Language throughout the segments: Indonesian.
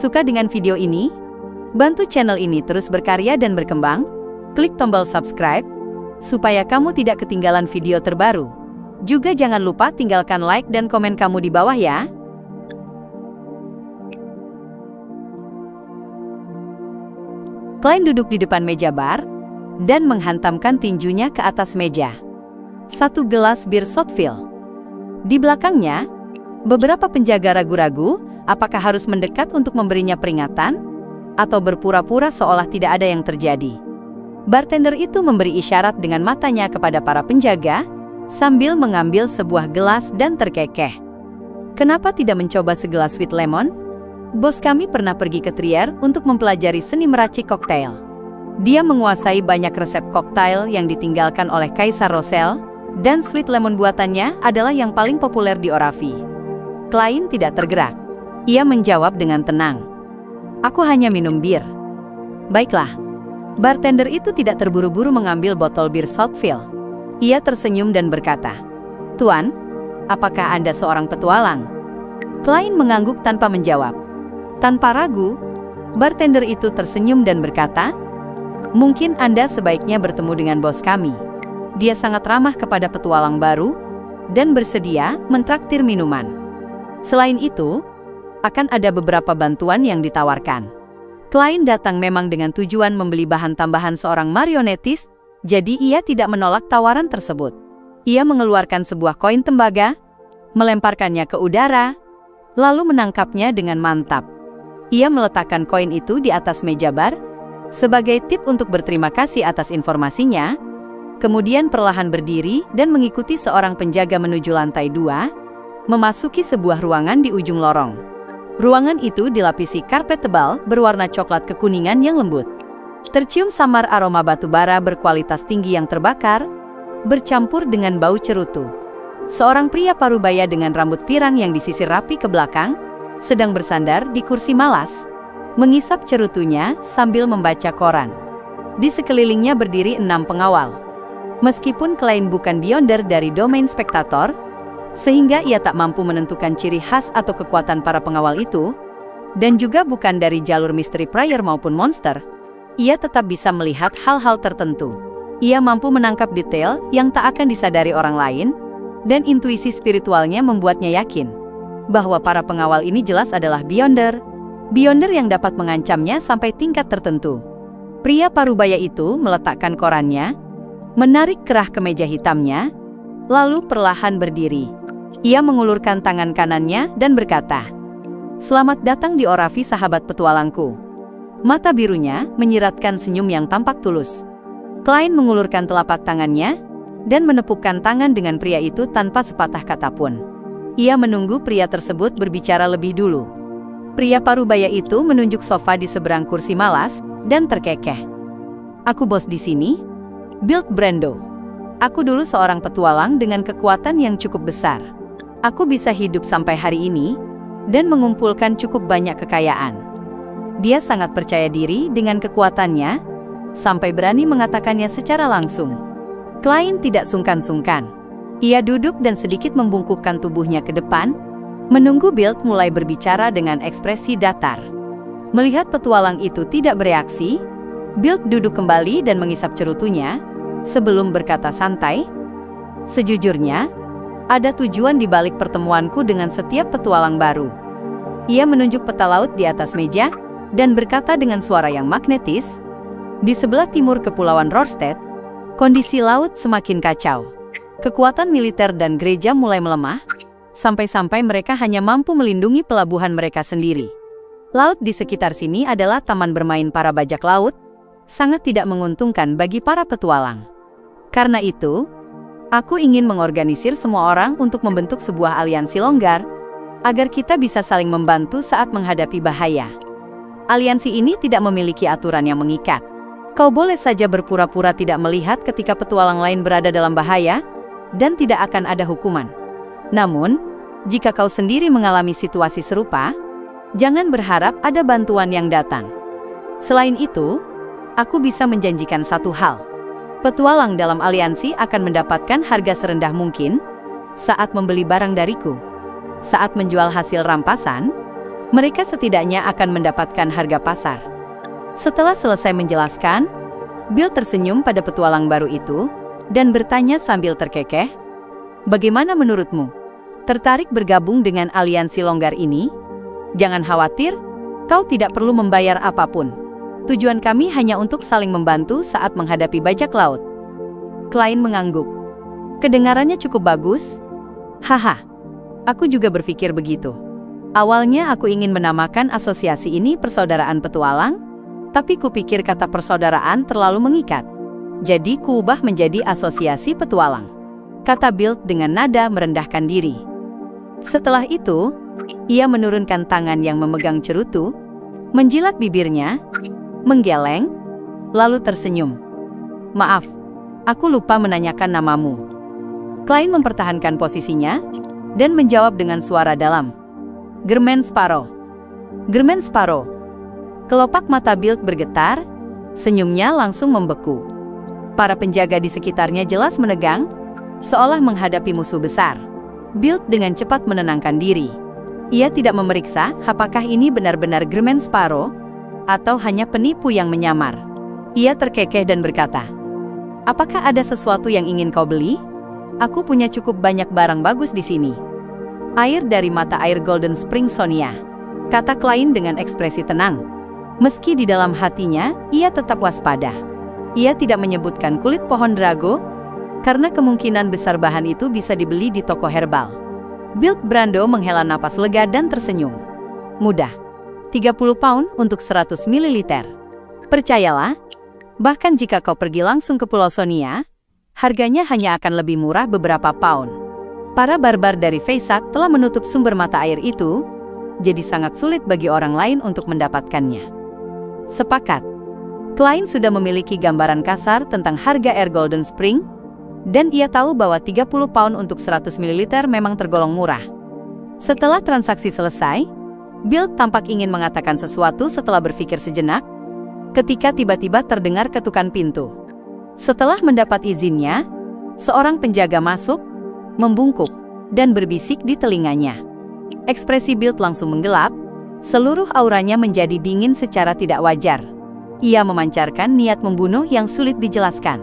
Suka dengan video ini? Bantu channel ini terus berkarya dan berkembang. Klik tombol subscribe, supaya kamu tidak ketinggalan video terbaru. Juga jangan lupa tinggalkan like dan komen kamu di bawah ya. Klein duduk di depan meja bar, dan menghantamkan tinjunya ke atas meja. Satu gelas bir Shotfill. Di belakangnya, beberapa penjaga ragu-ragu apakah harus mendekat untuk memberinya peringatan, atau berpura-pura seolah tidak ada yang terjadi. Bartender itu memberi isyarat dengan matanya kepada para penjaga, sambil mengambil sebuah gelas dan terkekeh. Kenapa tidak mencoba segelas sweet lemon? Bos kami pernah pergi ke Trier untuk mempelajari seni meracik koktail. Dia menguasai banyak resep koktail yang ditinggalkan oleh Kaisar Rosell, dan sweet lemon buatannya adalah yang paling populer di Oravi. Klein tidak tergerak. Ia menjawab dengan tenang. Aku hanya minum bir. Baiklah. Bartender itu tidak terburu-buru mengambil botol bir Shotfill. Ia tersenyum dan berkata, "Tuan, apakah Anda seorang petualang?" Klein mengangguk tanpa menjawab. Tanpa ragu, bartender itu tersenyum dan berkata, "Mungkin Anda sebaiknya bertemu dengan bos kami. Dia sangat ramah kepada petualang baru, dan bersedia mentraktir minuman. Selain itu, akan ada beberapa bantuan yang ditawarkan." Klein datang memang dengan tujuan membeli bahan tambahan seorang marionetis, jadi ia tidak menolak tawaran tersebut. Ia mengeluarkan sebuah koin tembaga, melemparkannya ke udara, lalu menangkapnya dengan mantap. Ia meletakkan koin itu di atas meja bar, sebagai tip untuk berterima kasih atas informasinya, kemudian perlahan berdiri dan mengikuti seorang penjaga menuju lantai 2, memasuki sebuah ruangan di ujung lorong. Ruangan itu dilapisi karpet tebal berwarna coklat kekuningan yang lembut. Tercium samar aroma batu bara berkualitas tinggi yang terbakar, bercampur dengan bau cerutu. Seorang pria parubaya dengan rambut pirang yang disisir rapi ke belakang, sedang bersandar di kursi malas, mengisap cerutunya sambil membaca koran. Di sekelilingnya berdiri 6 pengawal. Meskipun Klein bukan beyonder dari domain spektator, sehingga ia tak mampu menentukan ciri khas atau kekuatan para pengawal itu, dan juga bukan dari jalur misteri prayer maupun monster, ia tetap bisa melihat hal-hal tertentu. Ia mampu menangkap detail yang tak akan disadari orang lain, dan intuisi spiritualnya membuatnya yakin bahwa para pengawal ini jelas adalah beyonder yang dapat mengancamnya sampai tingkat tertentu. Pria parubaya itu meletakkan korannya, menarik kerah kemeja hitamnya, lalu perlahan berdiri. Ia mengulurkan tangan kanannya dan berkata, "Selamat datang di Oravi, sahabat petualangku." Mata birunya menyiratkan senyum yang tampak tulus. Klein mengulurkan telapak tangannya dan menepukkan tangan dengan pria itu tanpa sepatah kata pun. Ia menunggu pria tersebut berbicara lebih dulu. Pria parubaya itu menunjuk sofa di seberang kursi malas dan terkekeh. "Aku bos di sini, Bild Brando. Aku dulu seorang petualang dengan kekuatan yang cukup besar. Aku bisa hidup sampai hari ini, dan mengumpulkan cukup banyak kekayaan." Dia sangat percaya diri dengan kekuatannya, sampai berani mengatakannya secara langsung. Klein tidak sungkan-sungkan. Ia duduk dan sedikit membungkukkan tubuhnya ke depan, menunggu Bild mulai berbicara dengan ekspresi datar. Melihat petualang itu tidak bereaksi, Bild duduk kembali dan mengisap cerutunya, sebelum berkata santai, "Sejujurnya, ada tujuan di balik pertemuanku dengan setiap petualang baru." Ia menunjuk peta laut di atas meja, dan berkata dengan suara yang magnetis, "Di sebelah timur Kepulauan Rorstedt, kondisi laut semakin kacau. Kekuatan militer dan gereja mulai melemah, sampai-sampai mereka hanya mampu melindungi pelabuhan mereka sendiri. Laut di sekitar sini adalah taman bermain para bajak laut, sangat tidak menguntungkan bagi para petualang. Karena itu, aku ingin mengorganisir semua orang untuk membentuk sebuah aliansi longgar, agar kita bisa saling membantu saat menghadapi bahaya. Aliansi ini tidak memiliki aturan yang mengikat. Kau boleh saja berpura-pura tidak melihat ketika petualang lain berada dalam bahaya, dan tidak akan ada hukuman. Namun, jika kau sendiri mengalami situasi serupa, jangan berharap ada bantuan yang datang. Selain itu, aku bisa menjanjikan satu hal. Petualang dalam aliansi akan mendapatkan harga serendah mungkin saat membeli barang dariku. Saat menjual hasil rampasan, Mereka setidaknya akan mendapatkan harga pasar. Setelah selesai menjelaskan, Bill tersenyum pada petualang baru itu dan bertanya sambil terkekeh, "Bagaimana menurutmu? Tertarik bergabung dengan aliansi longgar ini? Jangan khawatir, kau tidak perlu membayar apapun. Tujuan kami hanya untuk saling membantu saat menghadapi bajak laut." Klein mengangguk. "Kedengarannya cukup bagus." "Haha, aku juga berpikir begitu. Awalnya aku ingin menamakan asosiasi ini Persaudaraan Petualang, tapi kupikir kata persaudaraan terlalu mengikat. Jadi kuubah menjadi Asosiasi Petualang," kata Bill dengan nada merendahkan diri. Setelah itu, ia menurunkan tangan yang memegang cerutu, menjilat bibirnya, menggeleng, lalu tersenyum. "Maaf, aku lupa menanyakan namamu." Klein mempertahankan posisinya dan menjawab dengan suara dalam, "Germain Sparrow." "Germain Sparrow." Kelopak mata Bill bergetar, senyumnya langsung membeku. Para penjaga di sekitarnya jelas menegang, seolah menghadapi musuh besar. Bill dengan cepat menenangkan diri. Ia tidak memeriksa apakah ini benar-benar Germain Sparrow atau hanya penipu yang menyamar. Ia terkekeh dan berkata, "Apakah ada sesuatu yang ingin kau beli? Aku punya cukup banyak barang bagus di sini." "Air dari mata air Golden Spring Sonia," kata Klein dengan ekspresi tenang. Meski di dalam hatinya, ia tetap waspada. Ia tidak menyebutkan kulit pohon drago, karena kemungkinan besar bahan itu bisa dibeli di toko herbal. Bill Brando menghela napas lega dan tersenyum. "Mudah. 30 pound untuk 100 ml. Percayalah, bahkan jika kau pergi langsung ke Pulau Sonia, harganya hanya akan lebih murah beberapa pound." Para barbar dari Feysak telah menutup sumber mata air itu, jadi sangat sulit bagi orang lain untuk mendapatkannya. Sepakat. Klein sudah memiliki gambaran kasar tentang harga air Golden Spring, dan ia tahu bahwa 30 pound untuk 100 ml memang tergolong murah. Setelah transaksi selesai, Bill tampak ingin mengatakan sesuatu setelah berpikir sejenak, ketika tiba-tiba terdengar ketukan pintu. Setelah mendapat izinnya, seorang penjaga masuk, membungkuk, dan berbisik di telinganya. Ekspresi Bill langsung menggelap, seluruh auranya menjadi dingin secara tidak wajar. Ia memancarkan niat membunuh yang sulit dijelaskan.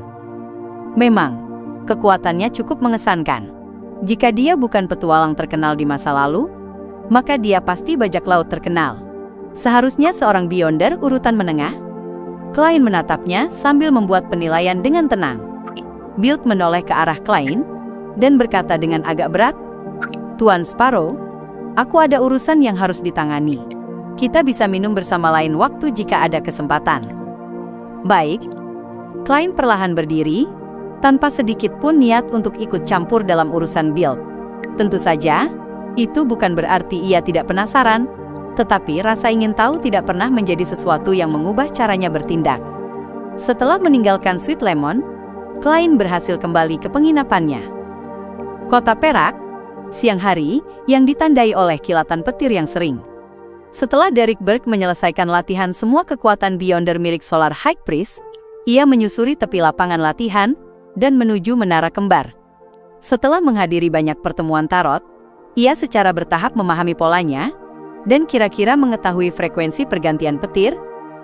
Memang, kekuatannya cukup mengesankan. Jika dia bukan petualang terkenal di masa lalu, maka dia pasti bajak laut terkenal. Seharusnya seorang Beyonder urutan menengah. Klein menatapnya sambil membuat penilaian dengan tenang. Bill menoleh ke arah Klein dan berkata dengan agak berat, "Tuan Sparrow, aku ada urusan yang harus ditangani. Kita bisa minum bersama lain waktu jika ada kesempatan." "Baik." Klein perlahan berdiri, tanpa sedikit pun niat untuk ikut campur dalam urusan Bill. Tentu saja, itu bukan berarti ia tidak penasaran, tetapi rasa ingin tahu tidak pernah menjadi sesuatu yang mengubah caranya bertindak. Setelah meninggalkan Sweet Lemon, Klein berhasil kembali ke penginapannya. Kota Perak, siang hari, yang ditandai oleh kilatan petir yang sering. Setelah Derek Burke menyelesaikan latihan semua kekuatan Beyonder milik Solar High Priest, ia menyusuri tepi lapangan latihan dan menuju Menara Kembar. Setelah menghadiri banyak pertemuan tarot, ia secara bertahap memahami polanya dan kira-kira mengetahui frekuensi pergantian petir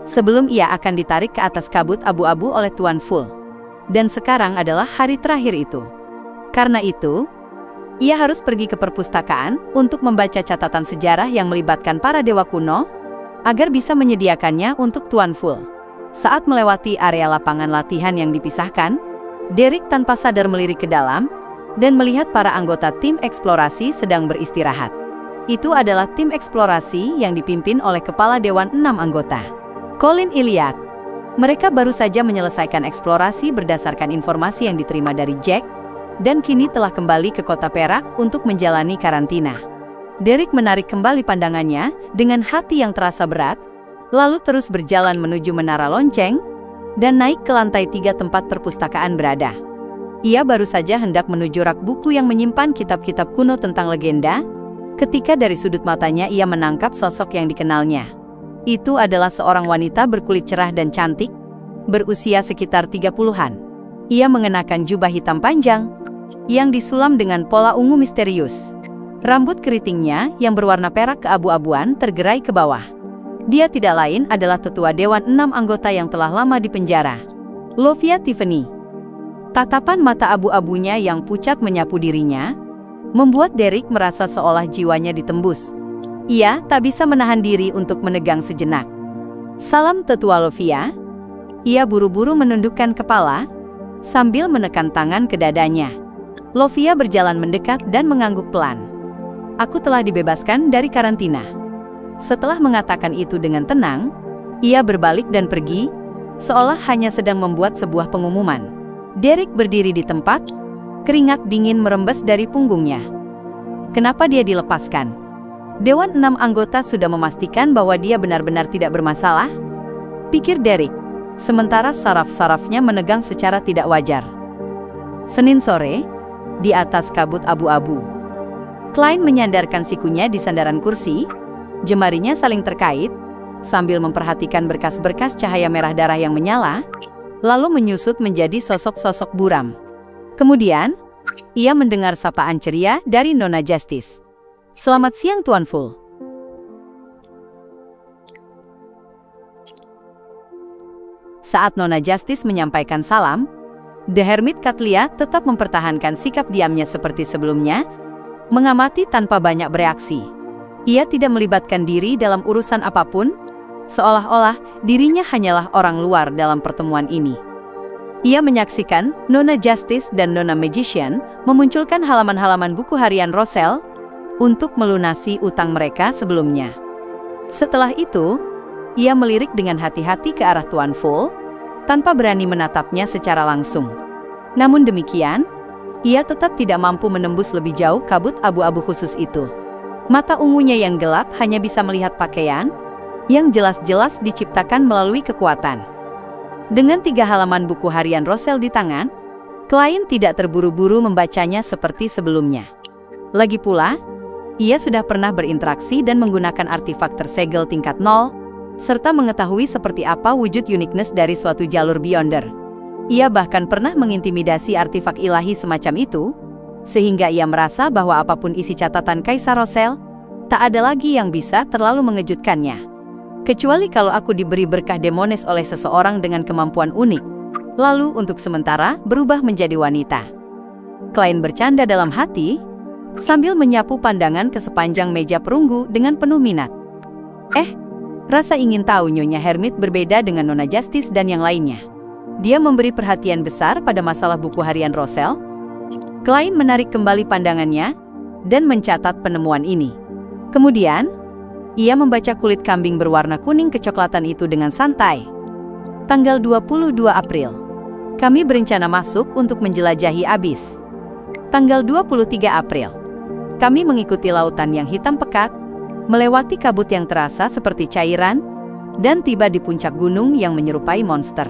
sebelum ia akan ditarik ke atas kabut abu-abu oleh Tuan Full. Dan sekarang adalah hari terakhir itu. Karena itu, ia harus pergi ke perpustakaan untuk membaca catatan sejarah yang melibatkan para dewa kuno, agar bisa menyediakannya untuk Tuan Full. Saat melewati area lapangan latihan yang dipisahkan, Derek tanpa sadar melirik ke dalam, dan melihat para anggota tim eksplorasi sedang beristirahat. Itu adalah tim eksplorasi yang dipimpin oleh Kepala Dewan 6 anggota, Colin Iliad. Mereka baru saja menyelesaikan eksplorasi berdasarkan informasi yang diterima dari Jack, dan kini telah kembali ke Kota Perak untuk menjalani karantina. Derek menarik kembali pandangannya dengan hati yang terasa berat, lalu terus berjalan menuju Menara Lonceng, dan naik ke lantai 3 tempat perpustakaan berada. Ia baru saja hendak menuju rak buku yang menyimpan kitab-kitab kuno tentang legenda, ketika dari sudut matanya ia menangkap sosok yang dikenalnya. Itu adalah seorang wanita berkulit cerah dan cantik, berusia sekitar 30-an. Ia mengenakan jubah hitam panjang, yang disulam dengan pola ungu misterius. Rambut keritingnya yang berwarna perak keabu-abuan tergerai ke bawah. Dia tidak lain adalah tetua Dewan 6 anggota yang telah lama di penjara, Lovia Tiffany. Tatapan mata abu-abunya yang pucat menyapu dirinya, membuat Derek merasa seolah jiwanya ditembus. Ia tak bisa menahan diri untuk menegang sejenak. "Salam tetua Lovia." Ia buru-buru menundukkan kepala, sambil menekan tangan ke dadanya. Lovia berjalan mendekat dan mengangguk pelan. "Aku telah dibebaskan dari karantina." Setelah mengatakan itu dengan tenang, ia berbalik dan pergi, seolah hanya sedang membuat sebuah pengumuman. Derek berdiri di tempat, keringat dingin merembes dari punggungnya. Kenapa dia dilepaskan? Dewan 6 anggota sudah memastikan bahwa dia benar-benar tidak bermasalah? Pikir Derek, sementara saraf-sarafnya menegang secara tidak wajar. Senin sore, di atas kabut abu-abu. Klein menyandarkan sikunya di sandaran kursi, jemarinya saling terkait, sambil memperhatikan berkas-berkas cahaya merah darah yang menyala, lalu menyusut menjadi sosok-sosok buram. Kemudian, ia mendengar sapaan ceria dari Nona Justice. "Selamat siang Tuan Full." Saat Nona Justice menyampaikan salam, The Hermit Katlia tetap mempertahankan sikap diamnya seperti sebelumnya, mengamati tanpa banyak bereaksi. Ia tidak melibatkan diri dalam urusan apapun, seolah-olah dirinya hanyalah orang luar dalam pertemuan ini. Ia menyaksikan Nona Justice dan Nona Magician memunculkan halaman-halaman buku harian Roselle untuk melunasi utang mereka sebelumnya. Setelah itu, ia melirik dengan hati-hati ke arah Tuan Full, tanpa berani menatapnya secara langsung. Namun demikian, ia tetap tidak mampu menembus lebih jauh kabut abu-abu khusus itu. Mata ungunya yang gelap hanya bisa melihat pakaian yang jelas-jelas diciptakan melalui kekuatan. Dengan 3 halaman buku harian Roselle di tangan, Klein tidak terburu-buru membacanya seperti sebelumnya. Lagi pula, ia sudah pernah berinteraksi dan menggunakan artefak tersegel tingkat 0, serta mengetahui seperti apa wujud uniqueness dari suatu jalur Beyonder. Ia bahkan pernah mengintimidasi artefak ilahi semacam itu, sehingga ia merasa bahwa apapun isi catatan Kaisar Roselle, tak ada lagi yang bisa terlalu mengejutkannya. Kecuali kalau aku diberi berkah demones oleh seseorang dengan kemampuan unik, lalu untuk sementara berubah menjadi wanita. Klein bercanda dalam hati, sambil menyapu pandangan ke sepanjang meja perunggu dengan penuh minat. Rasa ingin tahu Nyonya Hermit berbeda dengan Nona Justice dan yang lainnya. Dia memberi perhatian besar pada masalah buku harian Roselle. Klein menarik kembali pandangannya dan mencatat penemuan ini. Kemudian, ia membaca kulit kambing berwarna kuning kecoklatan itu dengan santai. Tanggal 22 April. Kami berencana masuk untuk menjelajahi Abyss. Tanggal 23 April. Kami mengikuti lautan yang hitam pekat, melewati kabut yang terasa seperti cairan, dan tiba di puncak gunung yang menyerupai monster.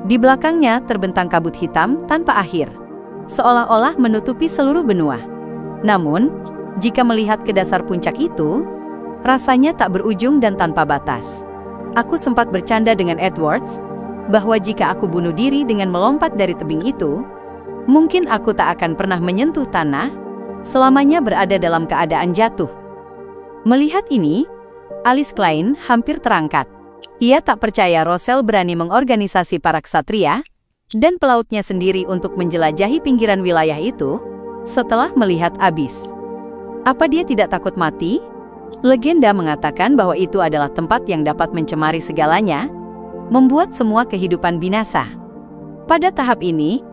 Di belakangnya terbentang kabut hitam tanpa akhir, seolah-olah menutupi seluruh benua. Namun, jika melihat ke dasar puncak itu, rasanya tak berujung dan tanpa batas. Aku sempat bercanda dengan Edwards, bahwa jika aku bunuh diri dengan melompat dari tebing itu, mungkin aku tak akan pernah menyentuh tanah, selamanya berada dalam keadaan jatuh. Melihat ini, alis Klein hampir terangkat. Ia tak percaya Roselle berani mengorganisasi para ksatria dan pelautnya sendiri untuk menjelajahi pinggiran wilayah itu setelah melihat Abyss. Apa dia tidak takut mati? Legenda mengatakan bahwa itu adalah tempat yang dapat mencemari segalanya, membuat semua kehidupan binasa. Pada tahap ini,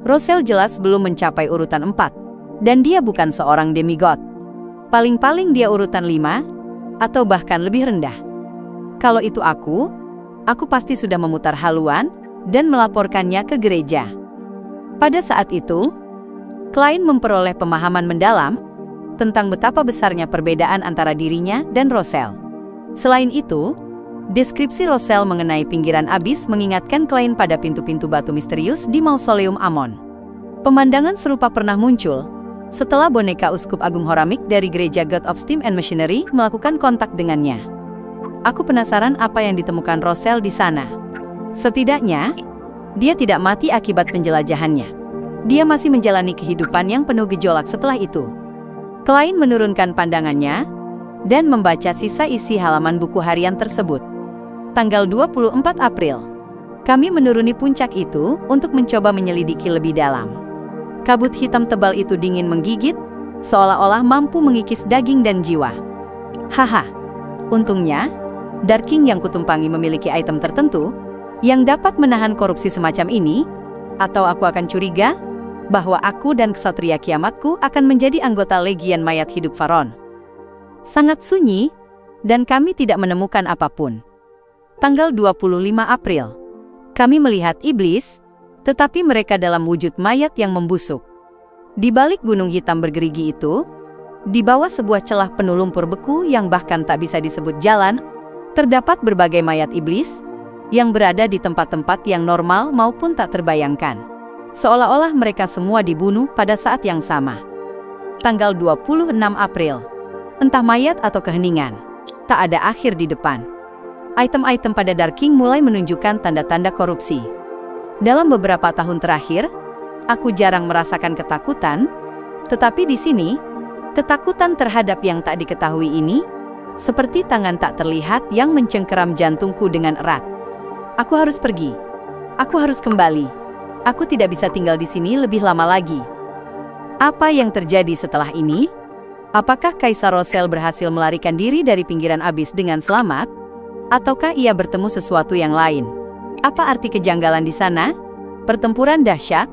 Roselle jelas belum mencapai urutan 4, dan dia bukan seorang demigod. Paling-paling dia urutan 5, atau bahkan lebih rendah. Kalau itu aku pasti sudah memutar haluan dan melaporkannya ke gereja. Pada saat itu, Klein memperoleh pemahaman mendalam tentang betapa besarnya perbedaan antara dirinya dan Roselle. Selain itu, deskripsi Roselle mengenai pinggiran Abyss mengingatkan Klein pada pintu-pintu batu misterius di Mausoleum Amon. Pemandangan serupa pernah muncul setelah boneka Uskup Agung Horamik dari gereja God of Steam and Machinery melakukan kontak dengannya. Aku penasaran apa yang ditemukan Roselle di sana. Setidaknya, dia tidak mati akibat penjelajahannya. Dia masih menjalani kehidupan yang penuh gejolak setelah itu. Klein menurunkan pandangannya dan membaca sisa isi halaman buku harian tersebut. Tanggal 24 April. Kami menuruni puncak itu untuk mencoba menyelidiki lebih dalam. Kabut hitam tebal itu dingin menggigit, seolah-olah mampu mengikis daging dan jiwa. Haha, untungnya, Dark King yang kutumpangi memiliki item tertentu yang dapat menahan korupsi semacam ini, atau aku akan curiga bahwa aku dan Ksatria Kiamatku akan menjadi anggota Legian Mayat Hidup Faron. Sangat sunyi, dan kami tidak menemukan apapun. Tanggal 25 April. Kami melihat iblis, tetapi mereka dalam wujud mayat yang membusuk. Di balik gunung hitam bergerigi itu, di bawah sebuah celah penuh lumpur beku yang bahkan tak bisa disebut jalan, terdapat berbagai mayat iblis yang berada di tempat-tempat yang normal maupun tak terbayangkan. Seolah-olah mereka semua dibunuh pada saat yang sama. Tanggal 26 April. Entah mayat atau keheningan, tak ada akhir di depan. Item-item pada Dark King mulai menunjukkan tanda-tanda korupsi. Dalam beberapa tahun terakhir, aku jarang merasakan ketakutan, tetapi di sini, ketakutan terhadap yang tak diketahui ini, seperti tangan tak terlihat yang mencengkeram jantungku dengan erat. Aku harus pergi. Aku harus kembali. Aku tidak bisa tinggal di sini lebih lama lagi. Apa yang terjadi setelah ini? Apakah Kaisar Rosel berhasil melarikan diri dari pinggiran abyss dengan selamat? Ataukah ia bertemu sesuatu yang lain? Apa arti kejanggalan di sana? Pertempuran dahsyat?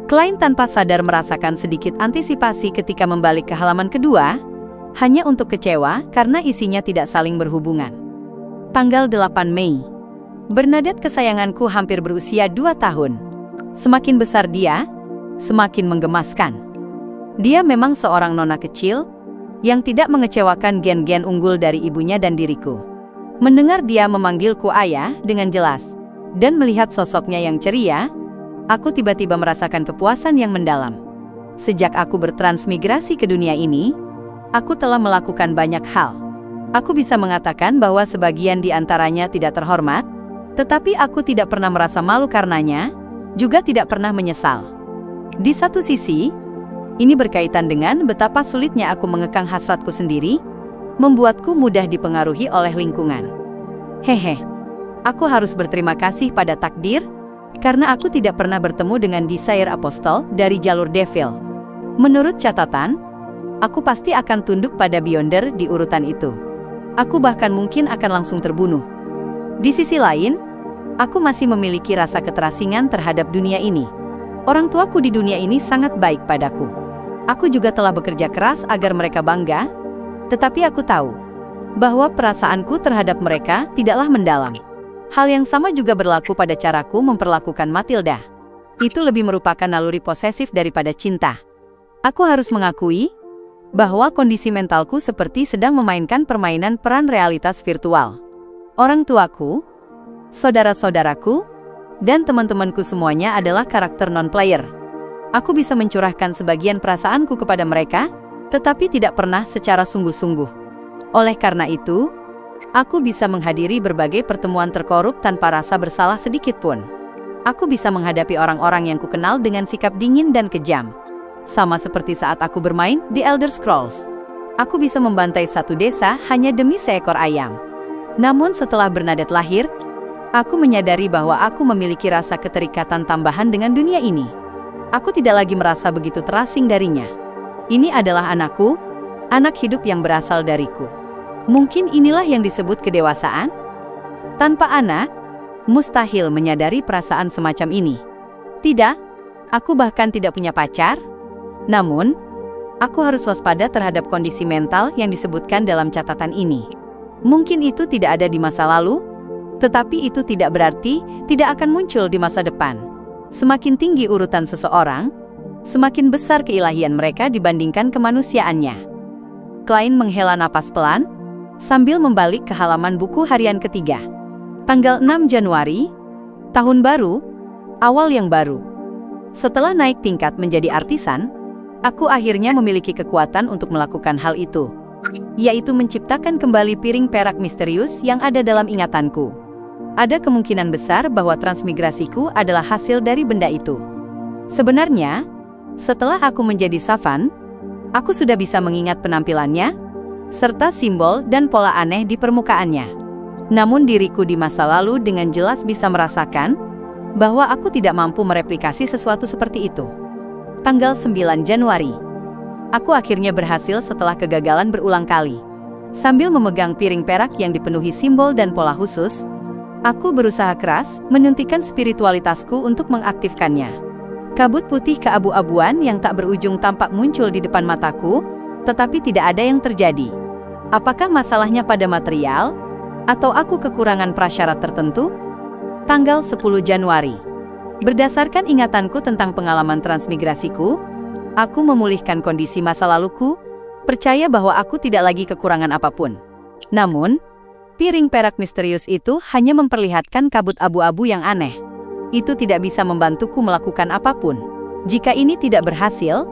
Klein tanpa sadar merasakan sedikit antisipasi ketika membalik ke halaman kedua, hanya untuk kecewa karena isinya tidak saling berhubungan. Tanggal 8 Mei. Bernadette kesayanganku hampir berusia 2 tahun. Semakin besar dia, semakin menggemaskan. Dia memang seorang nona kecil, yang tidak mengecewakan gen-gen unggul dari ibunya dan diriku. Mendengar dia memanggilku ayah dengan jelas, dan melihat sosoknya yang ceria, aku tiba-tiba merasakan kepuasan yang mendalam. Sejak aku bertransmigrasi ke dunia ini, aku telah melakukan banyak hal. Aku bisa mengatakan bahwa sebagian di antaranya tidak terhormat, tetapi aku tidak pernah merasa malu karenanya, juga tidak pernah menyesal. Di satu sisi, ini berkaitan dengan betapa sulitnya aku mengekang hasratku sendiri, membuatku mudah dipengaruhi oleh lingkungan. Hehe, aku harus berterima kasih pada takdir, karena aku tidak pernah bertemu dengan Desire Apostle dari jalur Devil. Menurut catatan, aku pasti akan tunduk pada Beyonder di urutan itu. Aku bahkan mungkin akan langsung terbunuh. Di sisi lain, aku masih memiliki rasa keterasingan terhadap dunia ini. Orang tuaku di dunia ini sangat baik padaku. Aku juga telah bekerja keras agar mereka bangga, tetapi aku tahu bahwa perasaanku terhadap mereka tidaklah mendalam. Hal yang sama juga berlaku pada caraku memperlakukan Matilda. Itu lebih merupakan naluri posesif daripada cinta. Aku harus mengakui bahwa kondisi mentalku seperti sedang memainkan permainan peran realitas virtual. Orang tuaku, saudara-saudaraku, dan teman-temanku semuanya adalah karakter non-player. Aku bisa mencurahkan sebagian perasaanku kepada mereka, tetapi tidak pernah secara sungguh-sungguh. Oleh karena itu, aku bisa menghadiri berbagai pertemuan terkorup tanpa rasa bersalah sedikit pun. Aku bisa menghadapi orang-orang yang kukenal dengan sikap dingin dan kejam. Sama seperti saat aku bermain di Elder Scrolls. Aku bisa membantai satu desa hanya demi seekor ayam. Namun setelah Bernadette lahir, aku menyadari bahwa aku memiliki rasa keterikatan tambahan dengan dunia ini. Aku tidak lagi merasa begitu terasing darinya. Ini adalah anakku, anak hidup yang berasal dariku. Mungkin inilah yang disebut kedewasaan? Tanpa anak, mustahil menyadari perasaan semacam ini. Tidak, aku bahkan tidak punya pacar. Namun, aku harus waspada terhadap kondisi mental yang disebutkan dalam catatan ini. Mungkin itu tidak ada di masa lalu, tetapi itu tidak berarti tidak akan muncul di masa depan. Semakin tinggi urutan seseorang, semakin besar keilahian mereka dibandingkan kemanusiaannya. Klein menghela napas pelan, sambil membalik ke halaman buku harian ketiga. Tanggal 6 Januari, tahun baru, awal yang baru. Setelah naik tingkat menjadi artisan, aku akhirnya memiliki kekuatan untuk melakukan hal itu, yaitu menciptakan kembali piring perak misterius yang ada dalam ingatanku. Ada kemungkinan besar bahwa transmigrasiku adalah hasil dari benda itu. Sebenarnya, setelah aku menjadi Savan, Aku sudah bisa mengingat penampilannya, serta simbol dan pola aneh di permukaannya. Namun diriku di masa lalu dengan jelas bisa merasakan bahwa aku tidak mampu mereplikasi sesuatu seperti itu. Tanggal 9 Januari. Aku akhirnya berhasil setelah kegagalan berulang kali. Sambil memegang piring perak yang dipenuhi simbol dan pola khusus, aku berusaha keras menyuntikkan spiritualitasku untuk mengaktifkannya. Kabut putih keabu-abuan yang tak berujung tampak muncul di depan mataku, tetapi tidak ada yang terjadi. Apakah masalahnya pada material? Atau aku kekurangan prasyarat tertentu? Tanggal 10 Januari. Berdasarkan ingatanku tentang pengalaman transmigrasiku, aku memulihkan kondisi masa laluku, percaya bahwa aku tidak lagi kekurangan apapun. Namun, piring perak misterius itu hanya memperlihatkan kabut abu-abu yang aneh. Itu tidak bisa membantuku melakukan apapun. Jika ini tidak berhasil,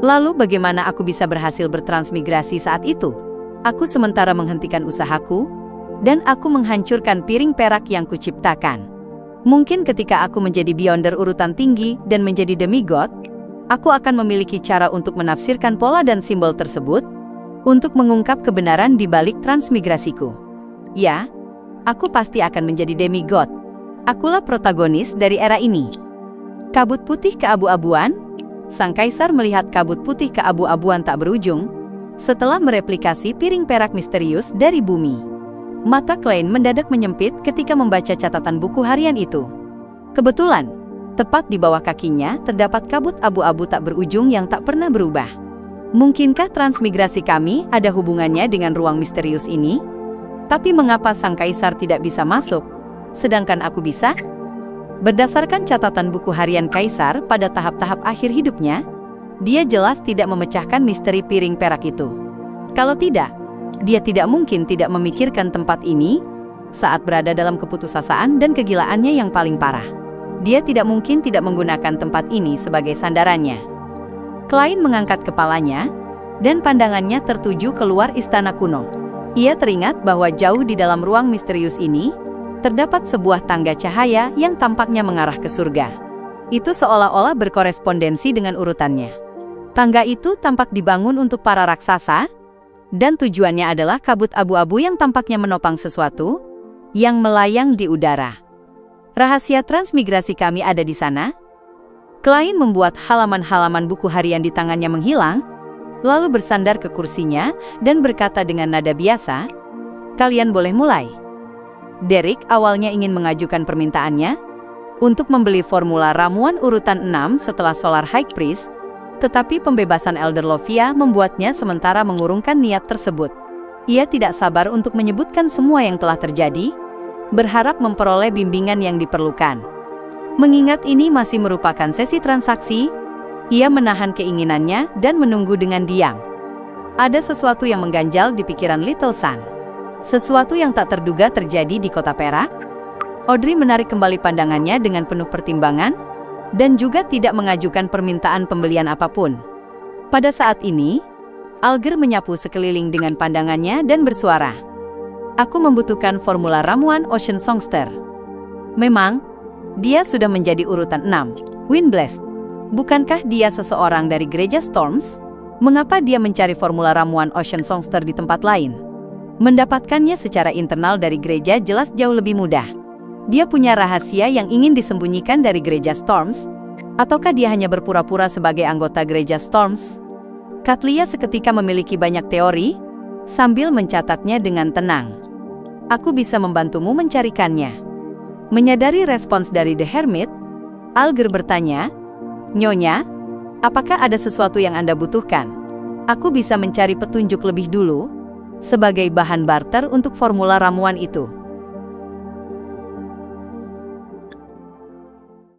lalu bagaimana aku bisa berhasil bertransmigrasi saat itu? Aku sementara menghentikan usahaku, dan aku menghancurkan piring perak yang kuciptakan. Mungkin ketika aku menjadi Beyonder urutan tinggi dan menjadi demigod, aku akan memiliki cara untuk menafsirkan pola dan simbol tersebut, untuk mengungkap kebenaran di balik transmigrasiku. Ya, aku pasti akan menjadi demigod. Akulah protagonis dari era ini. Kabut putih keabu-abuan. Sang kaisar melihat kabut putih keabu-abuan tak berujung, setelah mereplikasi piring perak misterius dari bumi. Mata Klein mendadak menyempit ketika membaca catatan buku harian itu. Kebetulan, tepat di bawah kakinya terdapat kabut abu-abu tak berujung yang tak pernah berubah. Mungkinkah transmigrasi kami ada hubungannya dengan ruang misterius ini? Tapi mengapa sang kaisar tidak bisa masuk, sedangkan aku bisa? Berdasarkan catatan buku harian kaisar pada tahap-tahap akhir hidupnya, dia jelas tidak memecahkan misteri piring perak itu. Kalau tidak, dia tidak mungkin tidak memikirkan tempat ini saat berada dalam keputusasaan dan kegilaannya yang paling parah. Dia tidak mungkin tidak menggunakan tempat ini sebagai sandarannya. Klein mengangkat kepalanya, dan pandangannya tertuju keluar istana kuno. Ia teringat bahwa jauh di dalam ruang misterius ini, terdapat sebuah tangga cahaya yang tampaknya mengarah ke surga. Itu seolah-olah berkorespondensi dengan urutannya. Tangga itu tampak dibangun untuk para raksasa, dan tujuannya adalah kabut abu-abu yang tampaknya menopang sesuatu yang melayang di udara. Rahasia transmigrasi kami ada di sana. Klein membuat halaman-halaman buku harian di tangannya menghilang, lalu bersandar ke kursinya dan berkata dengan nada biasa, "Kalian boleh mulai." Derek awalnya ingin mengajukan permintaannya untuk membeli formula ramuan urutan 6 setelah Solar High Priest, tetapi pembebasan Elder Lovia membuatnya sementara mengurungkan niat tersebut. Ia tidak sabar untuk menyebutkan semua yang telah terjadi, berharap memperoleh bimbingan yang diperlukan. Mengingat ini masih merupakan sesi transaksi, ia menahan keinginannya dan menunggu dengan diam. Ada sesuatu yang mengganjal di pikiran Little Sun. Sesuatu yang tak terduga terjadi di kota perak. Audrey menarik kembali pandangannya dengan penuh pertimbangan, dan juga tidak mengajukan permintaan pembelian apapun. Pada saat ini, Alger menyapu sekeliling dengan pandangannya dan bersuara, "Aku membutuhkan formula ramuan Ocean Songster." Memang, dia sudah menjadi urutan 6, Windblast. Bukankah dia seseorang dari gereja Storms? Mengapa dia mencari formula ramuan Ocean Songster di tempat lain? Mendapatkannya secara internal dari gereja jelas jauh lebih mudah. Dia punya rahasia yang ingin disembunyikan dari gereja Storms, ataukah dia hanya berpura-pura sebagai anggota gereja Storms? Katlia seketika memiliki banyak teori, sambil mencatatnya dengan tenang. "Aku bisa membantumu mencarikannya." Menyadari respons dari The Hermit, Alger bertanya, "Nyonya, apakah ada sesuatu yang Anda butuhkan? Aku bisa mencari petunjuk lebih dulu, sebagai bahan barter untuk formula ramuan itu."